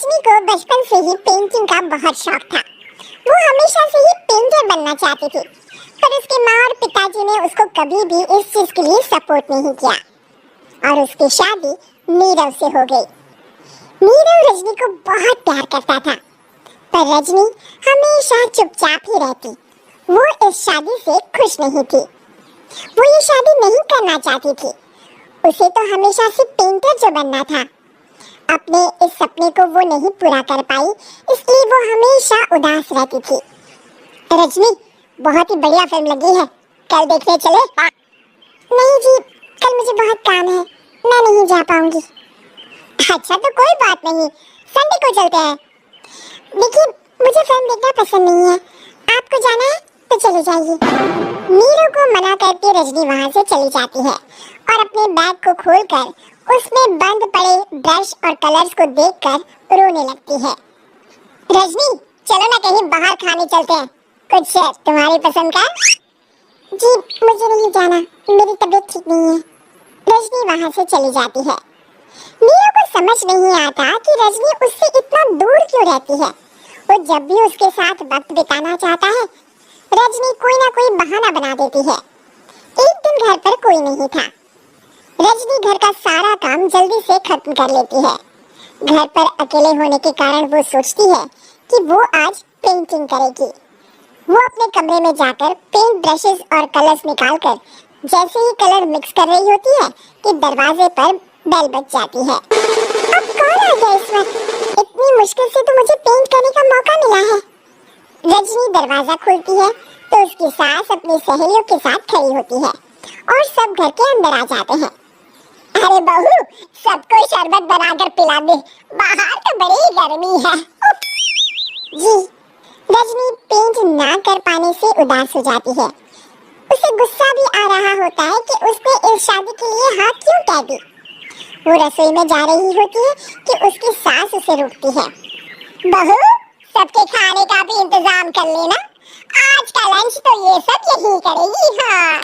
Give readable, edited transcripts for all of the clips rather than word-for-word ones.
रजनी को बचपन से ही पेंटिंग का बहुत शौक था। वो हमेशा से ही पेंटर बनना चाहती थी, पर उसके माँ और पिताजी ने उसको कभी भी इस चीज के लिए सपोर्ट नहीं किया और उसकी शादी नीरव से हो गई। नीरव रजनी को बहुत प्यार करता था, पर रजनी हमेशा चुपचाप ही रहती। वो इस शादी से खुश नहीं थी। वो ये शादी नहीं करना चाहती थी। उसे तो हमेशा से पेंटर जो बनना था। अपने इस सपने को वो नहीं पूरा कर पाई, इसलिए वो हमेशा उदास रहती थी। रजनी, बहुत ही बढ़िया फिल्म लगी है, कल देखने चले? नहीं जी, कल मुझे बहुत काम है, मैं नहीं जा पाऊंगी। अच्छा तो कोई बात नहीं, संडे को चलते हैं। लेकिन मुझे फिल्म देखना पसंद नहीं है, आपको जाना है तो चले जाइए। नीरू को मना करके रजनी वहाँ से चली जाती है और अपने बैग को खोलकर उसमें बंद पड़े ब्रश और कलर्स को देखकर रोने लगती है। रजनी, चलो ना कहीं बाहर खाने चलते हैं, कुछ तुम्हारी पसंद का। जी मुझे नहीं जाना, मेरी तबीयत ठीक नहीं है। रजनी वहाँ से चली जाती है। नीरू को समझ नहीं आता कि रजनी उससे इतना दूर क्यों रहती है। वो जब भी उसके साथ वक्त बिताना चाहता है, रजनी कोई ना कोई बहाना बना देती है। एक दिन घर पर कोई नहीं था। रजनी घर का सारा काम जल्दी से खत्म कर लेती है। घर पर अकेले होने के कारण वो सोचती है कि वो आज पेंटिंग करेगी। वो अपने कमरे में जाकर पेंट ब्रशेस और कलर्स निकालकर जैसे ही कलर मिक्स कर रही होती है कि दरवाजे पर बेल बज जाती है। अब कौन आ गया इस वक्त? इतनी मुश्किल से तो मुझे पेंट करने का मौका मिला है। रजनी दरवाजा खोलती है तो उसकी सास अपनी सहेलियों के साथ खड़ी होती है और सब घर के अंदर आ जाते हैं। अरे बहू, सबको शरबत बनाकर पिला दे, बाहर तो बड़ी गर्मी है। जी। रजनी पेंट ना कर पाने से उदास हो जाती है। उसे गुस्सा भी आ रहा होता है कि उसने इस शादी के लिए हाँ क्यों कह दी। वो रसोई में जा रही होती है कि उसकी सास उसे रोकती है। बहू, सबके खाने का भी इंतजाम कर लेना, आज का लंच तो ये सब यही करेगी। हाँ।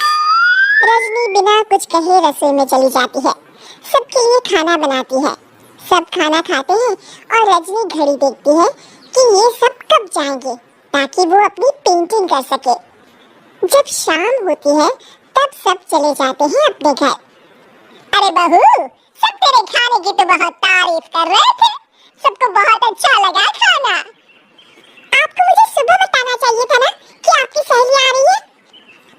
रजनी बिना कुछ कहे रसोई में चली जाती है, सबके लिए खाना बनाती है। सब खाना खाते हैं और रजनी घड़ी देखती है कि ये सब कब जाएंगे ताकि वो अपनी पेंटिंग कर सके। जब शाम होती है तब सब चले जाते हैं अपने घर। अरे बहू, सब तेरे खाने की तो बहुत तारीफ कर रहे थे, सबको बहुत अच्छा लगा खाना। आपको मुझे सुबह बताना चाहिए था ना कि आपकी सहेली आ रही है।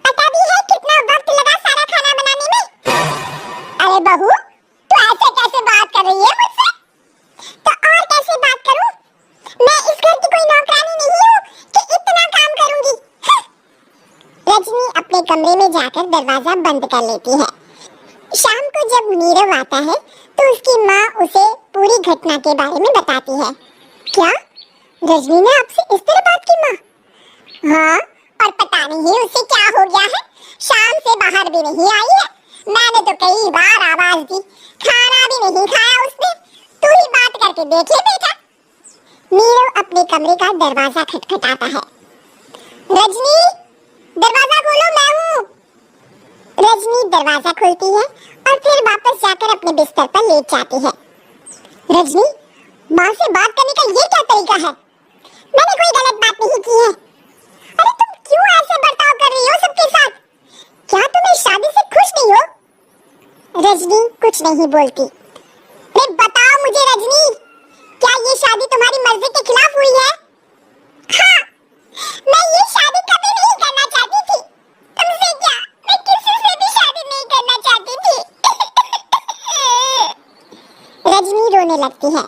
पता भी है कितना वक्त लगा सारा खाना बनाने में। अरे बहू, तू ऐसे कैसे बात कर रही है मुझसे? तो और कैसे बात करूं? मैं इस घर की कोई नौकरानी नहीं हूँ कि इतना काम करूंगी। रजनी अपने कमरे में जाकर दरवाजा बंद कर लेती है। शाम को जब नीरव आता है तो उसकी माँ उसे पूरी घटना के बारे में बताती है। क्या रजनी ने आपसे इस तरह बात की माँ? हाँ, और पता नहीं उसे क्या हो गया है, शाम से बाहर भी नहीं आई है। मैंने तो कई बार आवाज दी, खाना भी नहीं खाया उसने। तू ही बात करके देखे बेटा। नीरव अपने कमरे का दरवाजा खटखटाता है। रजनी, दरवाजा खोलो, मैं हूँ। रजनी दरवाजा खोलती है और फिर वापस जाकर अपने बिस्तर पर लेट जाती है। रजनी, माँ से बात करने का ये क्या तरीका है? मैंने कोई गलत बात नहीं की है। अरे तुम क्यों ऐसे बर्ताव कर रही हो सबके साथ? क्या तुम इस शादी से खुश नहीं हो? रजनी कुछ नहीं बोलती। अरे बताओ मुझे रजनी, क्या ये शादी तुम्हारी मर्जी के खिलाफ हुई है? हाँ, मैं ये शादी कभी नहीं करना चाहती थी। तुमसे क्या, मैं किसी से भी शादी नहीं करना चाहती थी। रजनी रोने लगती है।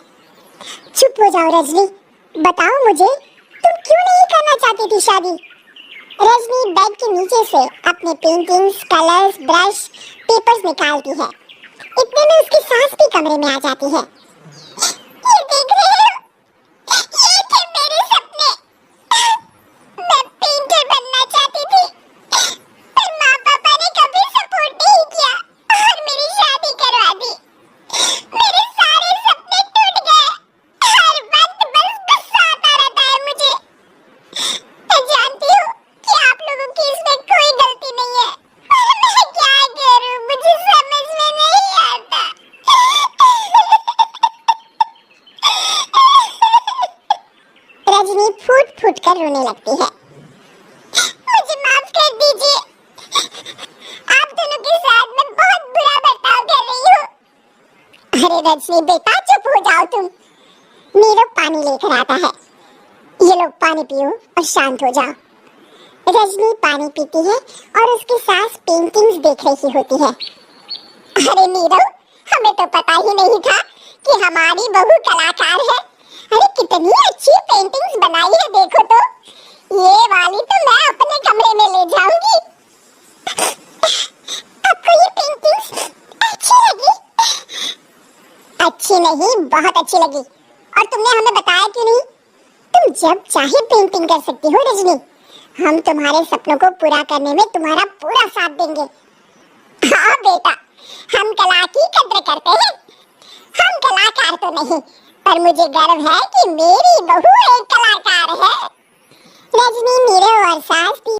चुप हो जाओ रजनी, बताओ मुझे, तुम क्यों नहीं करना चाहती थी शादी? रजनी बेड के नीचे से अपने पेंटिंग्स, कलर्स, ब्रश, पेपर्स निकालती है। इतने में उसकी सास भी कमरे में आ जाती है। ये देख रहे हो? ये थे मेरे सपने। मैं पेंटर बनना चाहती थी, पर माँ पापा ने कभी सपोर्ट नहीं किया और मेरी शादी करवा दी। मेरे सारे सपने टूट गए। हर वक्त बस गुस्सा आता रहता है मुझे। मैं जानती हूँ कि आप लोगों की इसमें कोई गलती नहीं है, पर मैं क्या करूँ, मुझे समझ में नहीं आता। कर रोने लगती है। मुझे माफ कर दीजिए, आप दोनों के साथ मैं बहुत बुरा बर्ताव कर रही हूँ। अरे रजनी बेटा चुप हो जाओ तुम। नीरव पानी लेकर आता है। ये लो पानी पियो और शांत हो जाओ। रजनी पानी पीती है और उसकी सास पेंटिंग्स देख रही होती है। अरे नीरव, हमें तो पता ही नहीं था कि हमारी बहू कलाकार है। अरे कितनी अच्छी पेंटिंग्स बनाई है, देखो तो। ये वाली तो मैं अपने कमरे में ले जाऊंगी। आपको ये पेंटिंग्स अच्छी लगी? अच्छी नहीं, बहुत अच्छी लगी। और तुमने हमें बताया क्यों नहीं? तुम जब चाहे पेंटिंग कर सकती हो रजनी। हम तुम्हारे सपनों को पूरा करने में तुम्हारा पूरा साथ देंगे। हाँ बेटा, हम कला की कद्र करते हैं। हम कलाकार तो नहीं, पर मुझे गर्व है कि मेरी बहू एक कलाकार है। रजनी, नीरव और सास